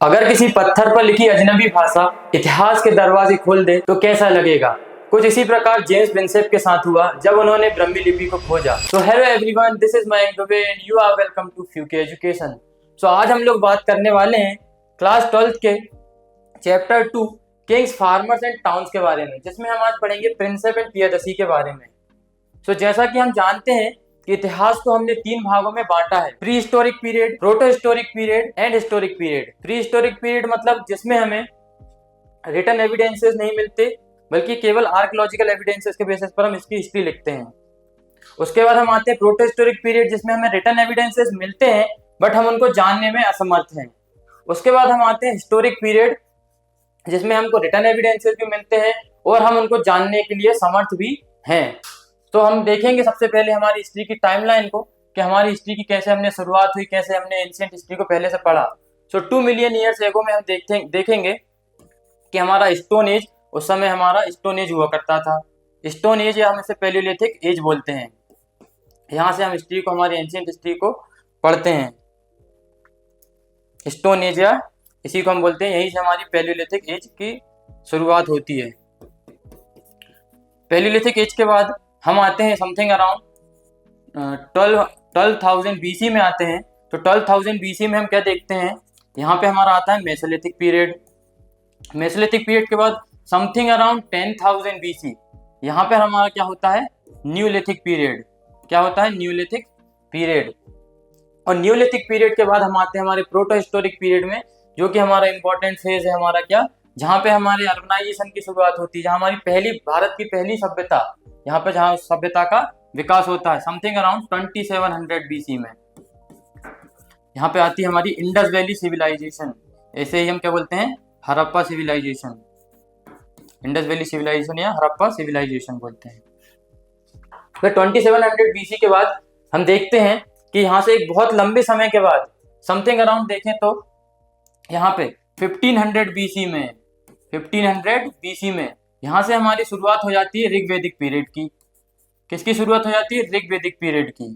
अगर किसी पत्थर पर लिखी अजनबी भाषा इतिहास के दरवाजे खोल दे तो कैसा लगेगा। कुछ इसी प्रकार जेम्स प्रिंसेप के साथ हुआ जब उन्होंने ब्राह्मी लिपि को खोजा। तो hello everyone, this is my Dubey and you are welcome to फ्यूके एजुकेशन। सो आज हम लोग बात करने वाले हैं क्लास 12 के chapter 2 Kings, farmers and towns के बारे में, जिसमें हम आज पढ़ेंगे प्रिंसेप एंड प्रियदर्शी के बारे में। सो जैसा कि हम जानते हैं कि इतिहास को हमने 3 भागों में बांटा है, pre historic period, proto historic period and historic period. Pre historic period मतलब जिसमें हमें रिटन एविडेंसेस नहीं मिलते बल्कि केवल आर्कियोलॉजिकल एविडेंसेस के बेसिस पर हम इसकी हिस्ट्री लिखते हैं। उसके बाद हम आते हैं प्रोटो हिस्टोरिक पीरियड, जिसमें हमें रिटन एविडेंसेस मिलते हैं बट हम उनको जानने में असमर्थ हैं। उसके बाद हम आते हैं हिस्टोरिक पीरियड, जिसमें हमको रिटन एविडेंसेस भी मिलते हैं और हम उनको जानने के लिए समर्थ भी हैं। तो हम देखेंगे सबसे पहले हमारी हिस्ट्री की टाइमलाइन को कि हमारी हिस्ट्री की कैसे हमने शुरुआत हुई, कैसे हमने एंशिएंट हिस्ट्री को पहले से पढ़ा। सो 2 मिलियन ईयर्स एगो में हम देखेंगे कि हमारा स्टोन एज, उस समय हमारा स्टोन एज हुआ करता था। स्टोन एज या हम इसे पैलियोलिथिक एज बोलते हैं। यहाँ से हम हिस्ट्री को, हमारी एंशिएंट हिस्ट्री को पढ़ते हैं। स्टोन एज या इसी को हम बोलते हैं, यहीं से हमारी पैलियोलिथिक एज की शुरुआत होती है। पैलियोलिथिक एज के बाद हम आते हैं समथिंग अराउंड 12,000 BC में आते हैं। तो 12,000 BC में हम क्या देखते हैं, यहाँ पे हमारा आता है मेसोलिथिक पीरियड। मेसोलिथिक पीरियड के बाद समथिंग अराउंड 10,000 BC यहाँ पे हमारा क्या होता है, न्यूलिथिक पीरियड। क्या होता है, न्यूलिथिक पीरियड। और न्यूलिथिक पीरियड के बाद हम आते हैं हमारे प्रोटो हिस्टोरिक पीरियड में, जो कि हमारा इंपॉर्टेंट फेज है हमारा, क्या, जहाँ पे हमारे अर्बनाइजेशन की शुरुआत होती है, जहाँ हमारी भारत की पहली सभ्यता, यहाँ पे जहाँ सभ्यता का विकास होता है समथिंग अराउंड 2700 BC में। यहाँ पे आती है हमारी इंडस वैली सिविलाइजेशन, ऐसे ही हम क्या बोलते हैं, Harappa civilization. Indus valley civilization या हड़प्पा सिविलाइजेशन बोलते हैं। फिर 2700 BC के बाद हम देखते हैं कि यहाँ से एक बहुत लंबे समय के बाद समथिंग अराउंड देखें तो यहाँ पे 1500 BC में यहाँ से हमारी शुरुआत हो जाती है ऋग्वैदिक पीरियड की। किसकी शुरुआत हो जाती है, ऋग्वैदिक पीरियड की।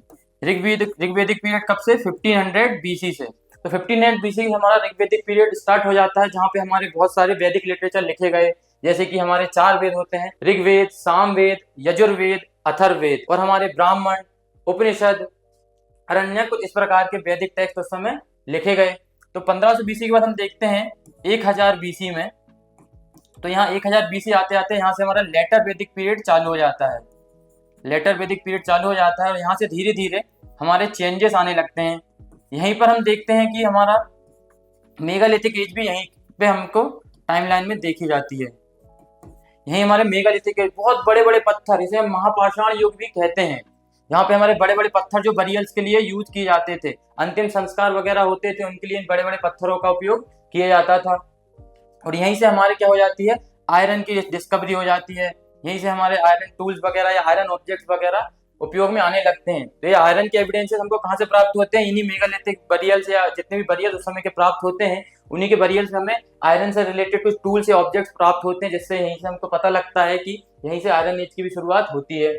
ऋग्वैदिक पीरियड कब से, 1500 BC से। तो 1500 BC से हमारा ऋग्वैदिक पीरियड स्टार्ट हो जाता है, जहाँ पे हमारे बहुत सारे वैदिक लिटरेचर लिखे गए, जैसे कि हमारे 4 वेद होते हैं, ऋग्वेद, सामवेद, यजुर्वेद, अथर्ववेद, और हमारे ब्राह्मण, उपनिषद, अरण्यक, इस प्रकार के वैदिक टेक्स्ट उस समय लिखे गए। तो 1500 BC के बाद हम देखते हैं 1000 BC में। तो यहाँ 1000 BC आते आते यहाँ से हमारा लेटर वैदिक पीरियड चालू हो जाता है। लेटर वैदिक पीरियड चालू हो जाता है और यहाँ से धीरे धीरे हमारे चेंजेस आने लगते हैं। यहीं पर हम देखते हैं कि हमारा मेगालिथिक एज भी यहीं पे हमको टाइमलाइन में देखी जाती है। यहीं हमारे मेगालिथिक एज, बहुत बड़े बड़े पत्थर, इसे हम महापाषाण युग भी कहते हैं। यहाँ पे हमारे बड़े बड़े पत्थर जो बरियल्स के लिए यूज किए जाते थे, अंतिम संस्कार वगैरह होते थे, उनके लिए इन बड़े बड़े पत्थरों का उपयोग किया जाता था। और यहीं से हमारे क्या हो जाती है, आयरन की डिस्कवरी हो जाती है। यहीं से हमारे आयरन टूल्स वगैरह या आयरन ऑब्जेक्ट्स वगैरह उपयोग में आने लगते हैं। तो ये आयरन के एविडेंसेस हमको कहाँ से प्राप्त होते हैं, इन्हीं मेगालिथिक बरियल्स, या जितने भी बरियल उस समय के प्राप्त होते हैं, उन्हीं के बरियल्स में हमें आयरन से रिलेटेड कुछ टूल्स या ऑब्जेक्ट्स प्राप्त होते हैं, जिससे यहीं से हमको पता लगता है कि यहीं से आयरन एज की भी शुरुआत होती है।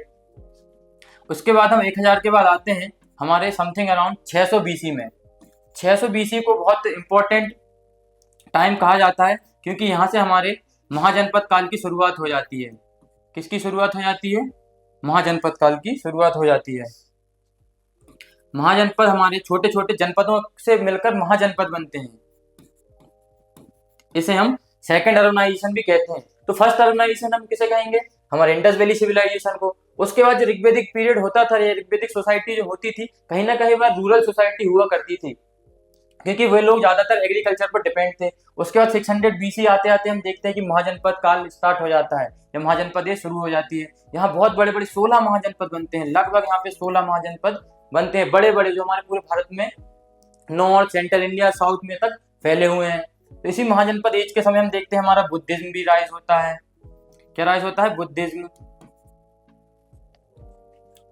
उसके बाद हम 1000 के बाद आते हैं हमारे समथिंग अराउंड 600 BC में। 600 BC को बहुत इंपॉर्टेंट टाइम कहा जाता है, क्योंकि यहाँ से हमारे महाजनपद काल की शुरुआत हो जाती है। किसकी शुरुआत हो जाती है, महाजनपद काल की शुरुआत हो जाती है। महाजनपद हमारे छोटे छोटे जनपदों से मिलकर महाजनपद बनते हैं। इसे हम सेकंड अर्बनाइजेशन भी कहते हैं। तो फर्स्ट अर्बनाइजेशन हम किसे कहेंगे, हमारे इंडस वैली सिविलाइजेशन को। उसके बाद जो ऋग्वैदिक पीरियड होता था, ये ऋग्वैदिक सोसाइटी जो होती थी, कहीं ना कहीं वह रूरल सोसाइटी हुआ करती थी, क्योंकि वे लोग ज्यादातर एग्रीकल्चर पर डिपेंड थे। उसके बाद 600 BC आते आते हम देखते हैं कि महाजनपद काल स्टार्ट हो जाता है, या महाजनपद शुरू हो जाती है। यहाँ बहुत बड़े बड़े 16 महाजनपद बनते हैं, लगभग यहाँ पे 16 महाजनपद बनते हैं, बड़े बड़े, जो हमारे पूरे भारत में नॉर्थ, सेंट्रल इंडिया, साउथ में तक फैले हुए हैं। तो इसी महाजनपद एज के समय हम देखते हैं हमारा बुद्धिज्म भी राइज होता है। क्या राइज होता है, बुद्धिज्म।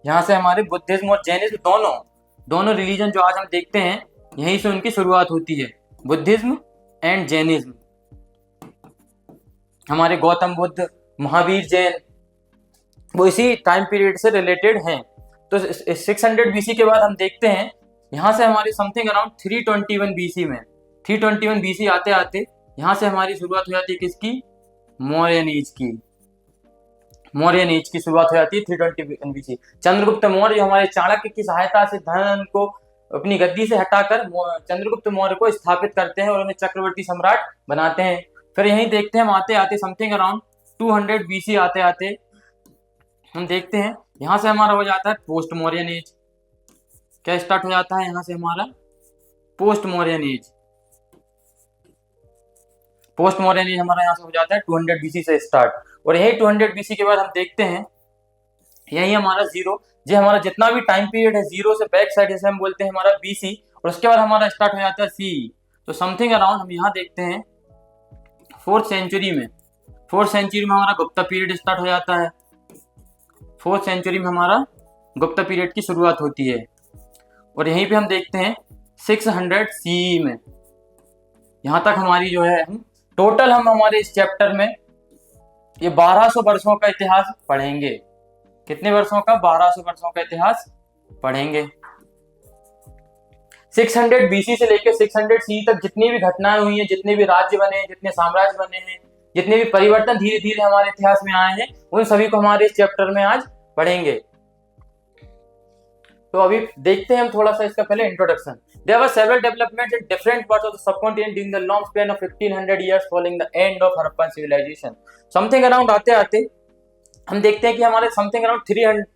यहाँ से हमारे बुद्धिज्म और जैनिज्म दोनों रिलीजन जो आज हम देखते हैं, यहीं से उनकी शुरुआत होती है, बुद्धिज्म एंड जैनिज्म। हमारे गौतम बुद्ध, महावीर जैन, वो इसी टाइम पीरियड से रिलेटेड हैं। तो 600 BC के बाद हम देखते हैं यहाँ से हमारे समथिंग अराउंड 321 BC में 321 BC आते आते यहाँ से हमारी शुरुआत हो जाती है किसकी? मौर्यन एज की। मौर्यन एज की शुरुआत हो जाती है 321 BC। चंद्रगुप्त मौर्य हमारे चाणक्य की सहायता से धन को अपनी गद्दी से हटाकर चंद्रगुप्त मौर्य को स्थापित करते हैं और उन्हें चक्रवर्ती सम्राट बनाते हैं। फिर यही देखते हैं हम आते आते समथिंग अराउंड 200 BC आते आते हम देखते हैं यहाँ से हमारा हो जाता है पोस्ट मौर्यन एज। क्या स्टार्ट हो जाता है यहाँ से हमारा? Post Mauryan age. Post modern age हमारा यहाँ से हो जाता है 200 BC से स्टार्ट। और यही 200 BC के बाद हम देखते हैं यही हमारा जीरो, जो हमारा जितना भी टाइम पीरियड है जीरो से बैक साइड जैसे हम बोलते हैं हमारा BC, और उसके बाद हमारा स्टार्ट हो जाता है CE। तो समथिंग अराउंड हम यहाँ देखते हैं 4th सेंचुरी में। 4th सेंचुरी में हमारा गुप्ता पीरियड स्टार्ट हो जाता है। 4th सेंचुरी में हमारा गुप्ता पीरियड की शुरुआत होती है। और यहीं पे हम देखते हैं 600 CE में। यहाँ तक हमारी जो है टोटल हम हमारे इस चैप्टर में ये 1200 वर्षों का इतिहास पढ़ेंगे। कितने वर्षों का? 1200 वर्षों का इतिहास पढ़ेंगे। 600 BC से लेकर 600 CE तक जितनी भी घटनाएं हुई हैं, जितने भी राज्य बने हैं, जितने साम्राज्य बने हैं, जितने भी परिवर्तन धीरे धीरे हमारे इतिहास में आए हैं, उन सभी को हमारे इस चैप्टर में आज पढ़ेंगे। तो अभी देखते हैं हम थोड़ा सा इसका पहले introduction. There were several developments in different parts of the subcontinent during the long span of 1500 years following the end of Harappan civilization. Something around आते आते हम देखते हैं कि हमारे समथिंग अराउंड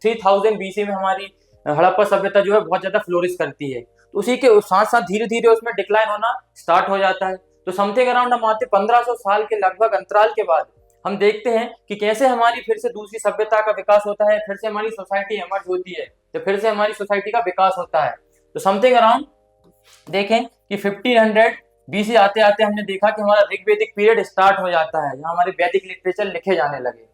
3000 BC में हमारी हड़प्पा सभ्यता जो है बहुत ज्यादा फ्लोरिश करती है। तो उसी के साथ साथ धीरे धीरे उसमें डिक्लाइन होना स्टार्ट हो जाता है। तो समथिंग अराउंड हम आते 1500 साल के लगभग अंतराल के बाद हम देखते हैं कि कैसे हमारी फिर से दूसरी सभ्यता का विकास होता है, फिर से हमारी सोसाइटी एमर्ज होती है, तो फिर से हमारी सोसाइटी का विकास होता है। तो समथिंग अराउंड देखें कि 1500 BC आते आते हमने देखा कि हमारा ऋग्वेदिक पीरियड स्टार्ट हो जाता है, जहां हमारे वैदिक लिटरेचर लिखे जाने लगे।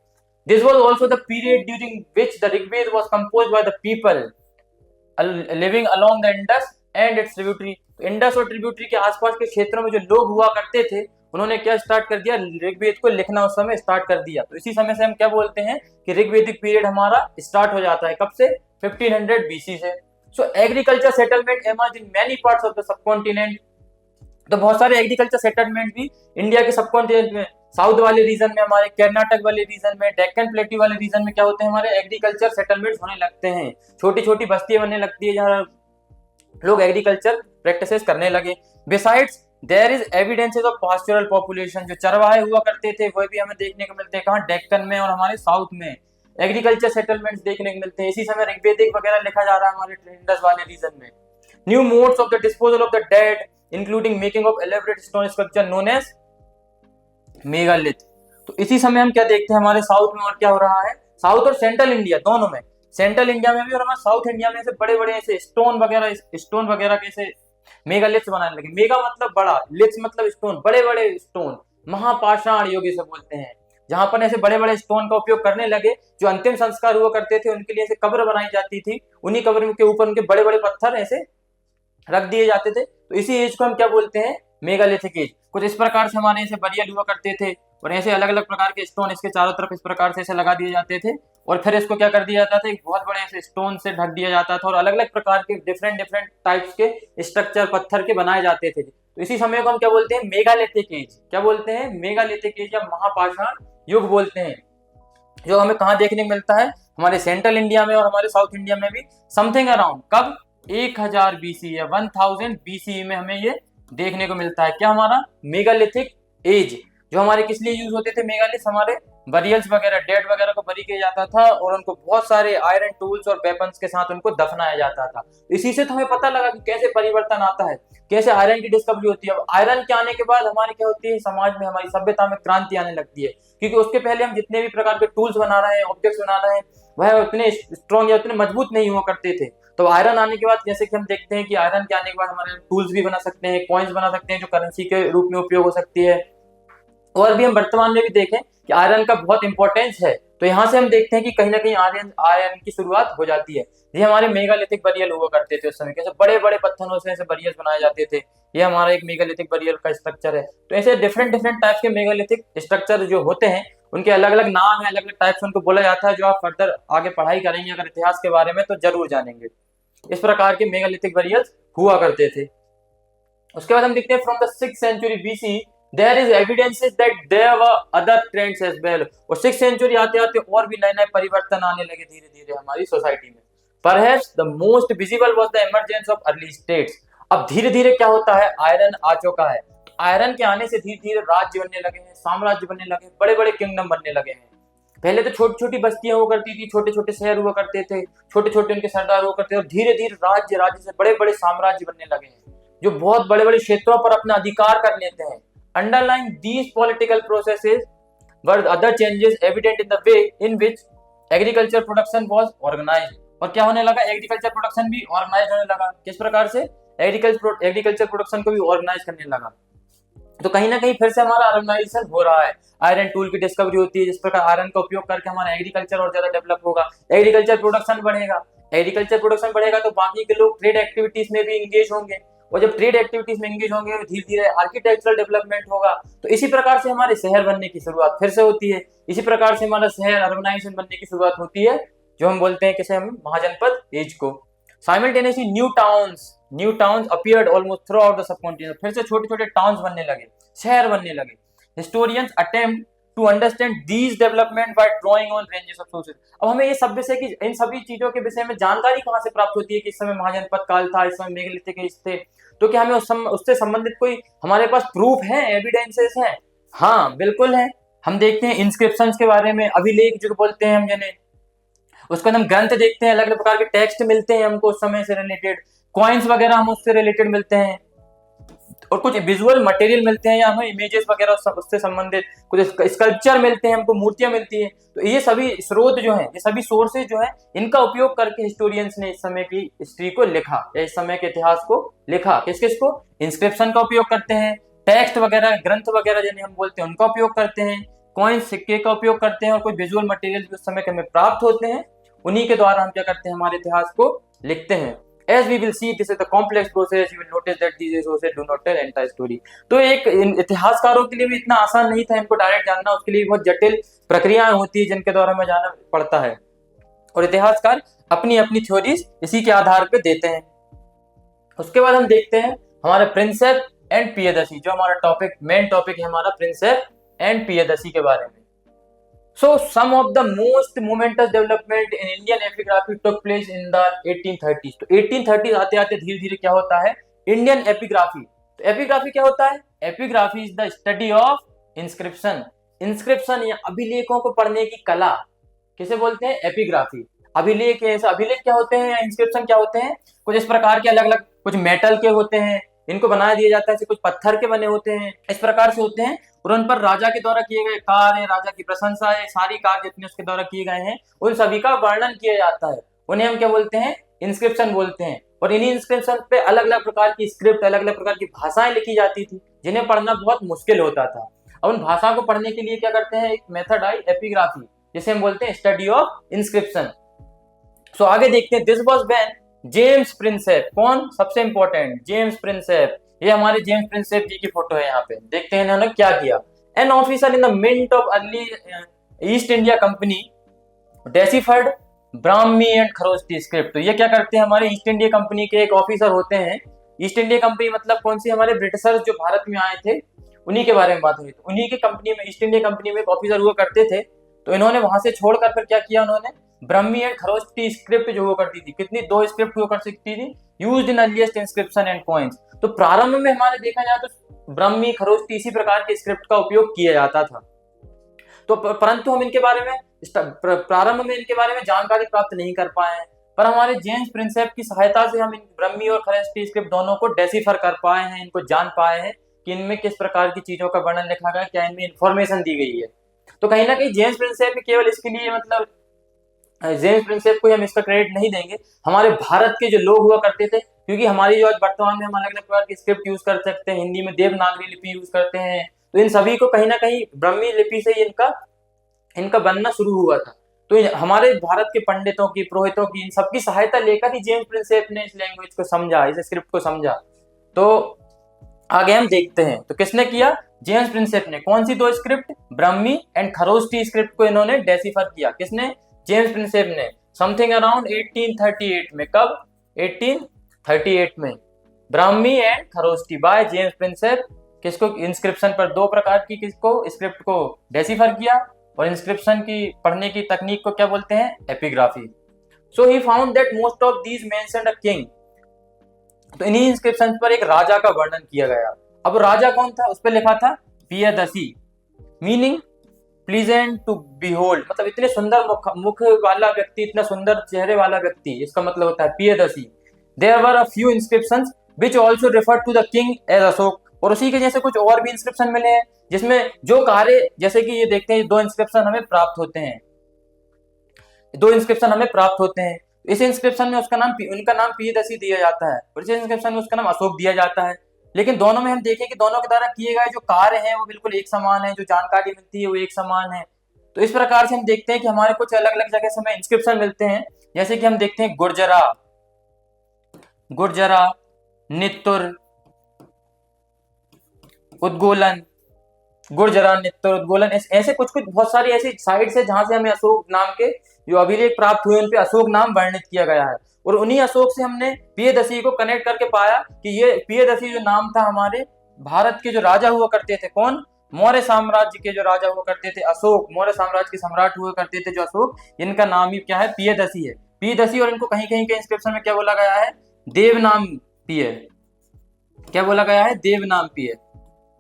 This was also the period during which the Rigveda was composed by the people living along the Indus and its tributary. Indus और ट्रिब्यूटरी के आसपास के क्षेत्रों में जो लोग हुआ करते थे, उन्होंने क्या स्टार्ट कर दिया? ऋग्वेद को लिखना उस समय स्टार्ट कर दिया। तो इसी समय से हम क्या बोलते हैं कि ऋग्वेदिक पीरियड हमारा स्टार्ट हो जाता है। कब से? 1500 BC से। सो agriculture settlement emerge in many parts of the subcontinent. तो बहुत सारे एग्रीकल्चर सेटलमेंट भी इंडिया के सबकॉन्टिनेंट में, साउथ वाले रीजन में, हमारे कर्नाटक वाले रीजन में, डेक्कन प्लेटू वाले रीजन में क्या होते हैं? हमारे एग्रीकल्चर सेटलमेंट्स होने लगते हैं। छोटी छोटी बस्तियां बनने लगती है जहाँ लोग एग्रीकल्चर प्रैक्टिसेस करने लगे। Besides there is evidences of pastoral population. जो चरवाहे हुआ करते थे वो भी हमें देखने को मिलते हैं। कहाँ? डेक्कन में और हमारे साउथ में एग्रीकल्चर सेटलमेंट्स देखने को मिलते हैं। इसी समय ऋग्वेदिक वगैरह लिखा जा रहा है हमारे इंडस वाले रीजन में। New modes of the disposal of the dead including making of elaborate stone sculpture known as megalith. तो इसी समय हम क्या देखते हैं हमारे साउथ में और क्या हो रहा है? साउथ और सेंट्रल इंडिया दोनों में, सेंट्रल इंडिया में भी और हमारे साउथ इंडिया में ऐसे बड़े बड़े ऐसे स्टोन वगैरह कैसे मेगालिथ्स बनाने लगे। मेगा मतलब बड़ा, लिथ्स मतलब स्टोन, बड़े बड़े स्टोन, महापाषाण युग से बोलते हैं, जहां पर ऐसे बड़े बड़े स्टोन का उपयोग करने लगे। जो अंतिम संस्कार हुआ करते थे उनके लिए ऐसे कब्र बनाई जाती थी, उन्हीं कब्र के ऊपर उनके बड़े बड़े पत्थर ऐसे रख दिए जाते थे। तो इसी एज को हम क्या बोलते हैं? Megalithic age. कुछ इस प्रकार से हमारे ऐसे बरियल हुआ करते थे और ऐसे अलग अलग प्रकार के स्टोन इसके चारों तरफ इस प्रकार से ऐसे लगा दिए जाते थे, और फिर इसको क्या कर दिया जाता था? एक बहुत बड़े ऐसे स्टोन से ढक दिया जाता था और अलग अलग प्रकार के डिफरेंट टाइप्स के स्ट्रक्चर पत्थर के बनाए जाते थे। तो इसी समय को हम क्या बोलते हैं? Megalithic age. क्या बोलते हैं? मेगालिथिक एज या महापाषाण युग बोलते हैं। जो हमें कहाँ देखने को मिलता है? हमारे सेंट्रल इंडिया में और हमारे साउथ इंडिया में भी। समथिंग अराउंड कब? 1000 BC या 1000 BC में हमें ये देखने को मिलता है। क्या? हमारा मेगालिथिक एज। जो हमारे किस लिए यूज होते थे मेगालिथ? हमारे बरियल्स वगैरह, डेड वगैरह को बरी किया जाता था और उनको बहुत सारे आयरन टूल्स और वेपन्स के साथ उनको दफनाया जाता था। इसी से तो हमें पता लगा कि कैसे परिवर्तन आता है, कैसे आयरन की डिस्कवरी होती है। अब आयरन के आने के बाद हमारी क्या होती है? समाज में, हमारी सभ्यता में क्रांति आने लगती है, क्योंकि उसके पहले हम जितने भी प्रकार के टूल्स बना रहे हैं, ऑब्जेक्ट्स बना रहे हैं, वह उतने स्ट्रॉन्ग या उतने मजबूत नहीं हुआ करते थे। तो आयरन आने के बाद जैसे कि हम देखते हैं कि आयरन के आने के बाद हमारे टूल्स भी बना सकते हैं, कॉइन्स बना सकते हैं जो करेंसी के रूप में उपयोग हो सकती है। और भी हम वर्तमान में भी देखें कि आयरन का बहुत इंपॉर्टेंस है। तो यहाँ से हम देखते हैं कि कहीं ना कहीं आयरन की शुरुआत हो जाती है। ये हमारे मेगालिथिक बरियल हुआ करते थे उस समय, कैसे बड़े बड़े पत्थरों से ऐसे बरियल बनाए जाते थे। ये हमारा एक मेगालिथिक बरियल का स्ट्रक्चर है। तो ऐसे डिफरेंट टाइप्स के मेगालिथिक स्ट्रक्चर जो होते हैं उनके अलग अलग नाम है, अलग अलग टाइप्स उनको बोला जाता है। जो आप फर्दर आगे पढ़ाई करेंगे अगर इतिहास के बारे में तो जरूर जानेंगे। इस प्रकार के मेगालिथिक बरियल्स हुआ करते थे। उसके बाद हम देखते हैं from the 6th century BC there is evidences that there were other trends as well. और 6th सेंचुरी आते आते और भी नए नए परिवर्तन आने लगे धीरे धीरे हमारी सोसाइटी में। Perhaps the most visible was the emergence of early states. अब धीरे धीरे क्या होता है, आयरन आ चुका है। आयरन के आने से धीरे धीरे राज्य बनने लगे हैं, साम्राज्य बनने लगे, बड़े बड़े किंगडम बनने लगे हैं। पहले तो छोटी छोटी बस्तियां हुआ करती थी, छोटे छोटे शहर हुआ करते थे, छोटे छोटे उनके सरदार हुआ करते थे, और धीरे धीरे राज्य राज्य से बड़े बड़े साम्राज्य बनने लगे हैं जो बहुत बड़े बड़े क्षेत्रों पर अपना अधिकार कर लेते हैं। Underline these political processes were other changes evident in the way in which agriculture production was organised. और क्या होने लगा, एग्रीकल्चर प्रोडक्शन भी ऑर्गेनाइज होने लगा। किस प्रकार से, एग्रीकल्चर प्रोडक्शन को भी ऑर्गेनाइज करने लगा। तो कहीं ना कहीं फिर से हमारा अर्बनाइजेशन हो रहा है, आयरन टूल की डिस्कवरी होती है, जिस प्रकार आयरन का उपयोग करके हमारा एग्रीकल्चर और ज्यादा डेवलप होगा, एग्रीकल्चर प्रोडक्शन बढ़ेगा। एग्रीकल्चर प्रोडक्शन बढ़ेगा तो बाकी के लोग ट्रेड एक्टिविटीज में भी इंगेज होंगे, और जब ट्रेड एक्टिविटीज में इंगेज होंगे धीरे धीरे आर्किटेक्चरल डेवलपमेंट होगा। तो इसी प्रकार से हमारे शहर बनने की शुरुआत फिर से होती है, इसी प्रकार से हमारा शहर अर्बनाइजेशन बनने की शुरुआत होती है, जो हम बोलते हैं किसे, हम महाजनपद एज को। Simultaneously new towns appeared almost through out the subcontinent. फिर से छोटे छोटे टाउन्स बनने लगे, शहर बनने लगे। Historians attempt to understand these development by drawing on ranges of sources. अब हमें ये सब विषय की, इन सभी चीजों के विषय में जानकारी कहाँ से प्राप्त होती है कि इस समय महाजनपद काल था, इस समय मेघलिथिक एज थे। तो क्या हमें उससे संबंधित कोई हमारे पास प्रूफ है, एविडेंसेस हैं? हाँ बिल्कुल है। हम देखते हैं इंस्क्रिप्शंस के बारे में, अभिलेख जो बोलते हैं हम जिन्हें, उसके बाद हम ग्रंथ देखते हैं, अलग अलग प्रकार के टेक्स्ट मिलते हैं हमको उस समय से रिलेटेड, कॉइन्स वगैरह हम उससे रिलेटेड मिलते हैं, और कुछ विजुअल मटेरियल मिलते हैं या हमें इमेजेस वगैरह उससे संबंधित कुछ स्कल्पचर मिलते हैं, हमको मूर्तियां मिलती हैं। तो ये सभी स्रोत जो हैं, ये सभी सोर्सेज जो हैं, इनका उपयोग करके हिस्टोरियंस ने इस समय की हिस्ट्री को लिखा, या इस समय के इतिहास को लिखा। किस किस को, इंस्क्रिप्शन का उपयोग करते हैं, टेक्स्ट वगैरह ग्रंथ वगैरह जिन्हें हम बोलते हैं उनका उपयोग करते हैं, कॉइन सिक्के का उपयोग करते हैं, और कुछ विजुअल मटेरियल जो उस समय के हमें प्राप्त होते हैं, उन्हीं के द्वारा हम क्या करते हैं, हमारे इतिहास को लिखते हैं। As we will see, this is the complex process. You will notice that these resources do not tell entire story. तो एक इतिहासकारों के लिए भी इतना आसान नहीं था इनको डायरेक्ट जानना, उसके लिए बहुत जटिल प्रक्रियाएं होती है जिनके द्वारा हमें जाना पड़ता है, और इतिहासकार अपनी अपनी थ्योरीज इसी के आधार पे देते हैं। उसके बाद हम देखते हैं हमारे प्रिंसेप एंड प्रियदर्शी, जो हमारा टॉपिक, मेन टॉपिक है हमारा प्रिंसेप एंड प्रियदर्शी के बारे में। So some of the most momentous development in Indian epigraphy took place in the 1830s. तो 1830s आते आते धीरे धीरे क्या होता है, इंडियन एपिग्राफी। तो एपिग्राफी क्या होता है, epigraphy is the study of inscription. Inscription या अभिलेखों को पढ़ने की कला, किसे बोलते हैं, एपिग्राफी। अभिलेख, ऐसा अभिलेख क्या होते हैं या इंस्क्रिप्शन क्या होते हैं, कुछ इस प्रकार के अलग अलग, कुछ मेटल के होते हैं, इनको बना दिया जाता है, कुछ पत्थर के बने होते हैं, इस प्रकार से होते हैं, और उन पर राजा के द्वारा किए गए कार्य, राजा की प्रशंसा है, सारी कार्य जितने उसके द्वारा किए गए हैं उन सभी का वर्णन किया जाता है, उन्हें हम क्या बोलते हैं, इंस्क्रिप्शन बोलते हैं। और इन्हीं इंस्क्रिप्शन पे अलग अलग प्रकार की स्क्रिप्ट, अलग अलग प्रकार की भाषाएं लिखी जाती थी, जिन्हें पढ़ना बहुत मुश्किल होता था। अब उन भाषा को पढ़ने के लिए क्या करते हैं, एक मेथड आई एपिग्राफी, जिसे हम बोलते हैं स्टडी ऑफ इंस्क्रिप्शन। सो आगे देखते हैं, this was when James Prinsep, कौन सबसे इंपॉर्टेंट, जेम्स प्रिंसेप। ये हमारे जेम्स प्रिंसेप जी की फोटो है, यहाँ पे देखते हैं इन्होंने क्या किया। An officer in the mint of early East India Company deciphered Brahmi and Kharoshthi script. तो ये क्या करते हैं, हमारे ईस्ट इंडिया कंपनी के एक ऑफिसर होते हैं। ईस्ट इंडिया कंपनी मतलब कौन सी, हमारे ब्रिटिशर्स जो भारत में आए थे उन्हीं के बारे में बात हुई। तो उन्हीं की कंपनी में, ईस्ट इंडिया कंपनी में एक ऑफिसर हुआ करते थे। तो इन्होंने वहां से छोड़कर फिर क्या किया, उन्होंने ब्राह्मी एंड खरोष्टी स्क्रिप्ट जो हुआ करती थी, कितनी, 2 स्क्रिप्ट हुआ कर सकती थी, used in earliest inscription and coins. तो प्रारंभ में हमारे देखा जाए तो ब्राह्मी खरोष्टी इसी प्रकार के स्क्रिप्ट का उपयोग किया जाता था। तो परंतु हम इनके बारे में प्रारंभ में इनके बारे में जानकारी प्राप्त नहीं कर पाए हैं, पर हमारे जेम्स प्रिंसेप की सहायता से हम इन ब्राह्मी और खरोष्टी स्क्रिप्ट दोनों को डेसिफर कर पाए हैं, इनको जान पाए हैं कि इनमें किस प्रकार की चीजों का वर्णन लिखा गया, क्या इनमें इंफॉर्मेशन दी गई है। तो कहीं ना कहीं जेम्स प्रिंसेप केवल इसके लिए, मतलब जेम्स प्रिंसेप को हम इसका क्रेडिट नहीं देंगे, हमारे भारत के जो लोग हुआ करते थे, क्योंकि हमारी जो आज वर्तमान में हम अलग अलग प्रकार की स्क्रिप्ट यूज कर सकते हैं, हिंदी में देवनागरी लिपि यूज करते हैं, तो इन सभी को कहीं ना कहीं ब्राह्मी लिपि से इनका बनना शुरू हुआ था। तो हमारे भारत के पंडितों की, पुरोहितों की, इन सबकी सहायता लेकर ही जेम्स प्रिंसेप ने इस लैंग्वेज को समझा, इस स्क्रिप्ट को समझा। तो आगे हम देखते हैं, तो किसने किया, जेम्स प्रिंसेप ने। कौन सी 2 script, Brahmi and Kharoshthi script को इन्होंने डेसिफर किया, किसने, जेम्स प्रिंसेप ने, समथिंग अराउंड 1838 में। कब, 1838 में। Brahmi and Kharosthi by James Prinsep. किसको इंस्क्रिप्शन पर दो प्रकार की किसको स्क्रिप्ट को डेसिफर किया, और इंस्क्रिप्शन की पढ़ने की तकनीक को क्या बोलते हैं, epigraphy. So he found that most of these mentioned a king. तो इन्हीं इंस्क्रिप्शन पर एक राजा का वर्णन किया गया। अब राजा कौन था, उस पर लिखा था पियदसी, मीनिंग प्लीजेंट टू बिहोल्ड, मतलब इतने सुंदर मुख वाला व्यक्ति, इतना सुंदर चेहरे वाला व्यक्ति, इसका मतलब होता है Piyadasi. There were a few inscriptions which also refer to the king as Ashok. और उसी के जैसे कुछ और भी इंस्क्रिप्शन मिले हैं जिसमें जो कार्य, जैसे कि ये देखते हैं, दो इंस्क्रिप्शन हमें प्राप्त होते हैं, दो इंस्क्रिप्शन हमें प्राप्त होते हैं। इस इंस्क्रिप्शन में उनका नाम पियदसी दिया जाता है, और इस इंस्क्रिप्शन में उसका नाम अशोक दिया जाता है। लेकिन दोनों में हम देखें कि दोनों के द्वारा किए गए जो कार्य हैं वो बिल्कुल एक समान है, जो जानकारी मिलती है वो एक समान है। तो इस प्रकार से हम देखते हैं कि हमारे कुछ अलग अलग जगह से हमें इंस्क्रिप्शन मिलते हैं। जैसे कि हम देखते हैं गुर्जरा, गुर्जरा, नित्तुर, उद्गोलन, गुर्जरा, नित्तुर, उद्गोलन, ऐसे कुछ कुछ बहुत सारी ऐसी साइट्स है जहां से हमें अशोक नाम के जो अभिलेख प्राप्त हुए उन पे अशोक नाम वर्णित किया गया है। और उन्हीं अशोक से हमने पियदसी को कनेक्ट करके पाया कि ये पियदसी जो नाम था हमारे भारत के जो राजा हुआ करते थे, कौन, मौर्य साम्राज्य के जो राजा हुआ करते थे अशोक, मौर्य साम्राज्य के सम्राट हुआ करते थे जो अशोक, इनका नाम ही क्या है, पियदसी है, पियदसी। और इनको कहीं कहीं के इंस्क्रिप्शन में क्या बोला गया है, देवनाम पिय, क्या बोला गया है, देवनाम पिय,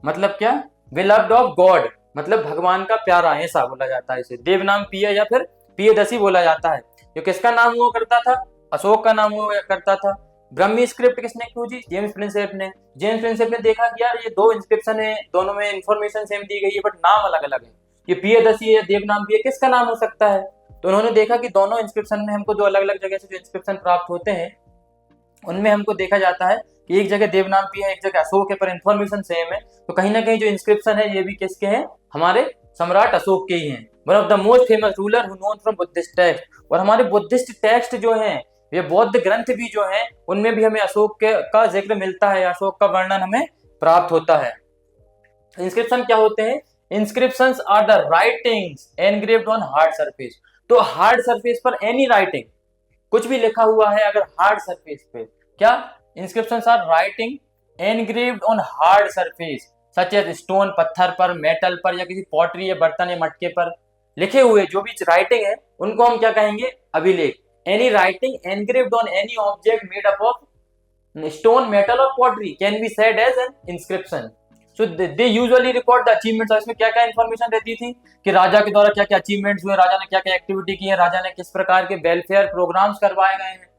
मतलब क्या, बिलव्ड ऑफ गॉड, मतलब भगवान का प्यारा, ऐसा बोला जाता है इसे, देवनाम पिय या फिर पियदसी बोला जाता है। जो किसका नाम हुआ करता था, अशोक का नाम हुआ करता था। ब्रह्मी स्क्रिप्ट किसने खोजी, जेम्स प्रिंसेप ने। जेम्स प्रिंसेप ने देखा कि यार ये दो इंस्क्रिप्शन है, दोनों में इंफॉर्मेशन सेम दी गई है बट नाम अलग अलग है, ये पियदसी है, देवनाम पिय, किसका नाम हो सकता है। तो उन्होंने देखा कि दोनों इंस्क्रिप्शन में हमको दो अलग अलग जगह से जो इंस्क्रिप्शन प्राप्त होते हैं उनमें हमको देखा जाता है कि एक जगह देवनाम पिय है, एक जगह अशोक है, पर इन्फॉर्मेशन सेम है। तो कहीं ना कहीं जो इंस्क्रिप्शन है ये भी किसके हैं, हमारे सम्राट अशोक के ही हैं। One of the most famous ruler who known from Buddhist text. और हमारे बुद्धिस्ट टेक्स्ट जो हैं, ये बौद्ध ग्रंथ भी जो हैं, उनमें भी हमें अशोक के का जिक्र मिलता है, अशोक का वर्णन हमें प्राप्त होता है। इंस्क्रिप्शन क्या होते हैं, inscriptions are the writings engraved on hard surface. तो हार्ड सरफेस पर एनी राइटिंग, कुछ भी लिखा हुआ है अगर हार्ड सरफेस पे, क्या, inscriptions are writing engraved on hard surface such as stone, पत्थर पर, मेटल पर, या किसी पॉटरी या बर्तन या मटके पर लिखे हुए जो भी राइटिंग है उनको हम क्या कहेंगे, अभिलेख। Any writing engraved on any object made up of stone, metal और pottery can be said as an inscription. So they usually record the achievements. इसमें क्या क्या इंफॉर्मेशन रहती थी कि राजा के द्वारा क्या क्या अचीवमेंट्स हुए, राजा ने क्या क्या एक्टिविटी की है, राजा ने किस प्रकार के वेलफेयर प्रोग्राम्स करवाए गए हैं,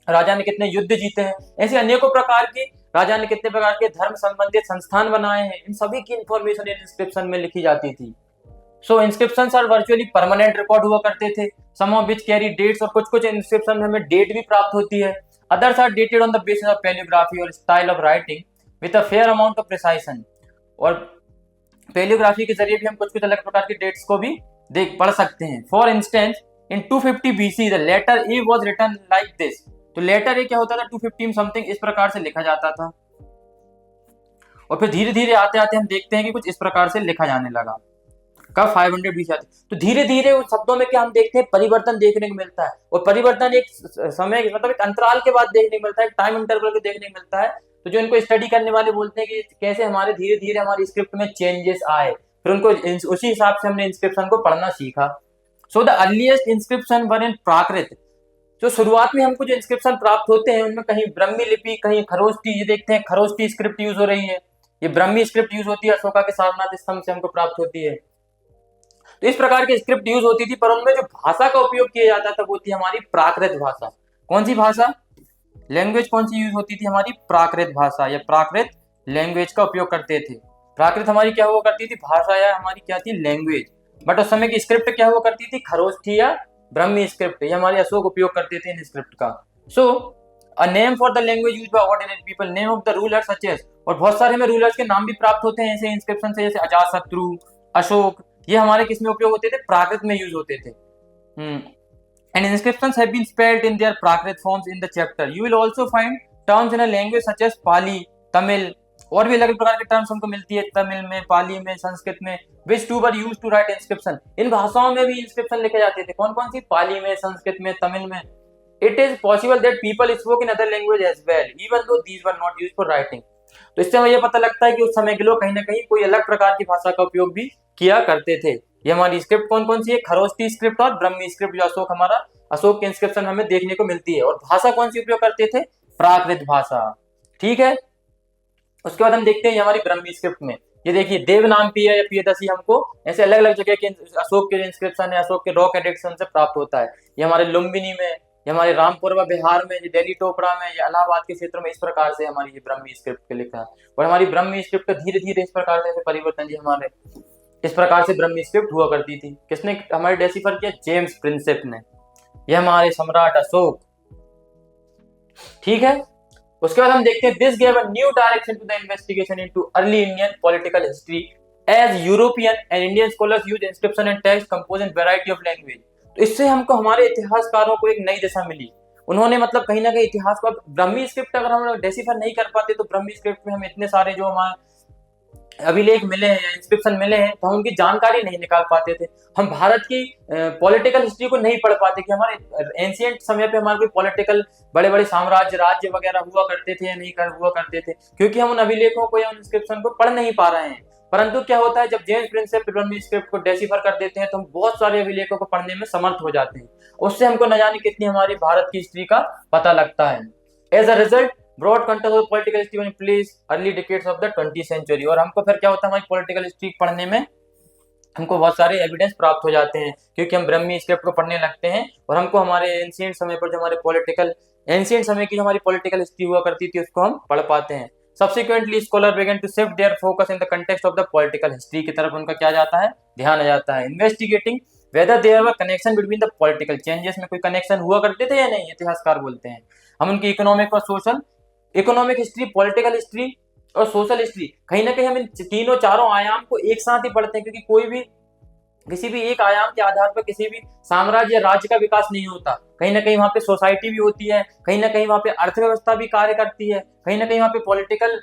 राजा ने कितने युद्ध जीते हैं, ऐसे अनेकों प्रकार की, राजा ने कितने प्रकार के धर्म संबंधित संस्थान बनाए हैं, इन सभी की इंफॉर्मेशन इंस्क्रिप्शन में लिखी जाती थी। So inscriptions are virtually permanent record हुआ करते थे, some of which carry dates, और कुछ कुछ इंस्क्रिप्शन में हमें डेट भी प्राप्त होती है। Others are dated on the basis of palaeography और style of writing with a fair amount of precision. और पैलियोग्राफी के जरिए भी हम कुछ कुछ अलग प्रकार के डेट्स को भी देख पढ़ सकते हैं। For instance in 250 BC the letter A was written like this. तो लेटर ए क्या होता था, 250 समथिंग इस प्रकार से लिखा जाता था, और फिर धीरे धीरे आते आते हम देखते हैं कि कुछ इस प्रकार से लिखा जाने लगा। कब, 500 BC आते, तो धीरे धीरे उन शब्दों में क्या हम देखते हैं, परिवर्तन देखने को मिलता है। और परिवर्तन एक समय, मतलब एक अंतराल के बाद देखने को मिलता है, टाइम इंटरवल को देखने को मिलता है। तो जो इनको स्टडी करने वाले बोलते हैं कि कैसे हमारे धीरे धीरे हमारी स्क्रिप्ट में चेंजेस आए, फिर उनको उसी हिसाब से हमने इंस्क्रिप्शन को पढ़ना सीखा। सो द अर्लीस्ट इंस्क्रिप्शन वर इन प्राकृत। जो शुरुआत में हमको जो इंस्क्रिप्शन प्राप्त होते हैं उनमें कहीं ब्रह्मी लिपि, कहीं खरोष्टी, ये देखते हैं खरोष्टी स्क्रिप्ट यूज हो रही है, ये ब्रह्मी स्क्रिप्ट यूज होती है, अशोका के सारनाथ स्तंभ से हमको प्राप्त होती है। तो इस प्रकार की स्क्रिप्ट यूज होती थी, पर उनमें जो भाषा का उपयोग किया जाता था वो थी हमारी प्राकृत भाषा। कौन सी भाषा, लैंग्वेज कौन सी यूज होती थी, हमारी प्राकृत भाषा या प्राकृत लैंग्वेज का उपयोग करते थे। प्राकृत हमारी क्या हुआ करती थी, भाषा या हमारी क्या थी, लैंग्वेज। बट उस समय की स्क्रिप्ट क्या हुआ करती थी, खरोष्ठी या ब्रह्मी स्क्रिप्ट, ये हमारे अशोक उपयोग करते थे इन स्क्रिप्ट का। So a name for the language used by ordinary people, name of the ruler such as, और बहुत सारे हमें रूलर्स के नाम भी प्राप्त होते हैं ऐसे इंस्क्रिप्शन से, जैसे अजातशत्रु, अशोक, ये हमारे किस में उपयोग होते थे, प्राकृत में यूज होते थे। And inscriptions have been spelled in their Prakrit forms in the chapter. You will also find terms in a language such as Pali, Tamil, और भी अलग प्रकार के टर्म्स हमको मिलती है तमिल में, पाली में, संस्कृत में, which two were used to write inscription। इन भाषाओं में भी इंस्क्रिप्शन लिखे जाते थे, कौन कौन सी, पाली में, संस्कृत में, तमिल में। It is possible that people spoke in other language as well, even though these were not used for writing. तो इससे हमें ये पता लगता है कि उस समय के लोग कहीं ना कहीं कोई अलग प्रकार की भाषा का उपयोग भी किया करते थे। ये हमारी स्क्रिप्ट कौन कौन सी है? खरोष्टी स्क्रिप्ट और ब्रह्मी स्क्रिप्ट, जो अशोक के इंस्क्रिप्शन हमें देखने को मिलती है। और भाषा कौन सी उपयोग करते थे? प्राकृत भाषा। ठीक है, उसके बाद हम देखते हैं हमारी ब्रह्मी स्क्रिप्ट में, ये देखिए देवनामपीय या पियदसी हमको ऐसे अलग अलग जगह के अशोक के इंस्क्रिप्शन है, अशोक के रॉक एडिक्शन से प्राप्त होता है। ये हमारे लुम्बिनी में, ये हमारे रामपुरवा बिहार में, ये दिल्ली टोपरा में, ये इलाहाबाद के क्षेत्र में, इस प्रकार से हमारी ये ब्रह्मी स्क्रिप्ट पे लिखा है। और हमारी ब्रह्मी स्क्रिप्ट का धीरे धीरे इस प्रकार से परिवर्तन जी हमारे इस प्रकार से ब्रह्मी स्क्रिप्ट हुआ करती थी। किसने हमारे डेसिफर किया? जेम्स प्रिंसेप ने। यह हमारे सम्राट अशोक। ठीक है, उसके बाद हम देखते हैं this gave a new direction to the investigation into early Indian political history as European and Indian scholars use inscription and text compose in variety of language. तो इससे हमको हमारे इतिहासकारों को एक नई दिशा मिली। उन्होंने मतलब कहीं ना कहीं इतिहास को, ब्रह्मी स्क्रिप्ट अगर हम डेसिफर नहीं कर पाते तो ब्रह्मी स्क्रिप्ट में हम इतने सारे जो हमारे अभिलेख मिले हैं या इंस्क्रिप्शन मिले हैं तो हम उनकी जानकारी नहीं निकाल पाते थे। हम भारत की पॉलिटिकल हिस्ट्री को नहीं पढ़ पाते कि हमारे एंशिएंट समय पे हमारे कोई पॉलिटिकल बड़े बड़े साम्राज्य राज्य वगैरह हुआ करते थे या नहीं हुआ करते थे, क्योंकि हम उन अभिलेखों को या उन इंस्क्रिप्शन को पढ़ नहीं पा रहे हैं। परंतु क्या होता है, जब जेम्स प्रिंसेप ब्रह्मी स्क्रिप्ट को डेसिफर कर देते हैं तो हम बहुत सारे अभिलेखों को पढ़ने में समर्थ हो जाते हैं। उससे हमको न जाने कितनी हमारी भारत की हिस्ट्री का पता लगता है। As a result broad context of political history in place early decades of the 20th century. और हमको फिर क्या होता है, हमारी पॉलिटिकल हिस्ट्री पढ़ने में हमको बहुत सारे एविडेंस प्राप्त हो जाते हैं, क्योंकि हम ब्रह्मी स्क्रिप्ट को पढ़ने लगते हैं और हमको हमारे एंशिएंट समय पर जो हमारे एंशिएंट समय की जो हमारी पॉलिटिकल हिस्ट्री हुआ करती थी उसको हम पढ़ पाते हैं। Subsequently scholar began to shift their focus in the context of the political history की तरफ उनका क्या जाता है, ध्यान आ जाता है। Investigating whether there were connection between the political changes में कोई कनेक्शन हुआ करते थे या नहीं, इतिहासकार बोलते हैं। हम उनकी इकोनॉमिक और social, economic history, political history और सोशल हिस्ट्री, कहीं ना कहीं हम इन तीनों चारों आयाम को एक साथ ही पढ़ते हैं, क्योंकि कोई भी किसी भी एक आयाम के आधार पर किसी भी साम्राज्य या राज्य का विकास नहीं होता। कहीं ना कहीं वहां पे सोसाइटी भी होती है, कहीं ना कहीं वहां पे अर्थव्यवस्था भी कार्य करती है, कहीं ना कहीं वहां पे पॉलिटिकल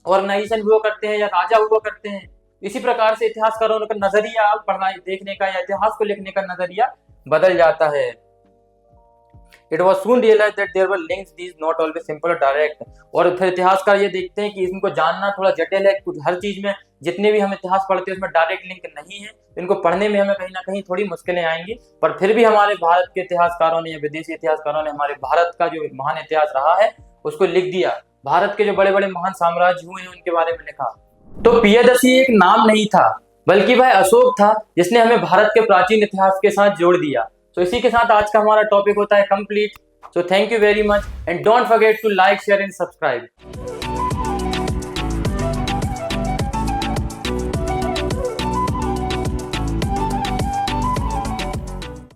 ऑर्गेनाइजेशन हुआ करते हैं या राजा हुआ करते हैं। इसी प्रकार से इतिहासकारों का नजरिया पढ़ना देखने का या इतिहास को लिखने का नजरिया बदल जाता है। It was soon realized that there were links, these not always simple or direct। और फिर इतिहासकार ये देखते हैं कि इनको जानना थोड़ा जटिल है, कुछ हर चीज में जितने भी हम इतिहास पढ़ते हैं उसमें डायरेक्ट लिंक नहीं है, इनको पढ़ने में हमें कहीं ना कहीं थोड़ी मुश्किलें आएंगी। पर फिर भी हमारे भारत के इतिहासकारों ने या विदेशी इतिहासकारों ने हमारे भारत का जो महान इतिहास रहा है उसको लिख दिया। भारत के जो बड़े बड़े महान साम्राज्य हुए हैं उनके बारे में लिखा। तो पियदसी एक नाम नहीं था, बल्कि वह अशोक था जिसने हमें भारत के प्राचीन इतिहास के साथ जोड़ दिया। तो इसी के साथ आज का हमारा टॉपिक होता है complete. So thank you very much and don't forget to like, share and subscribe.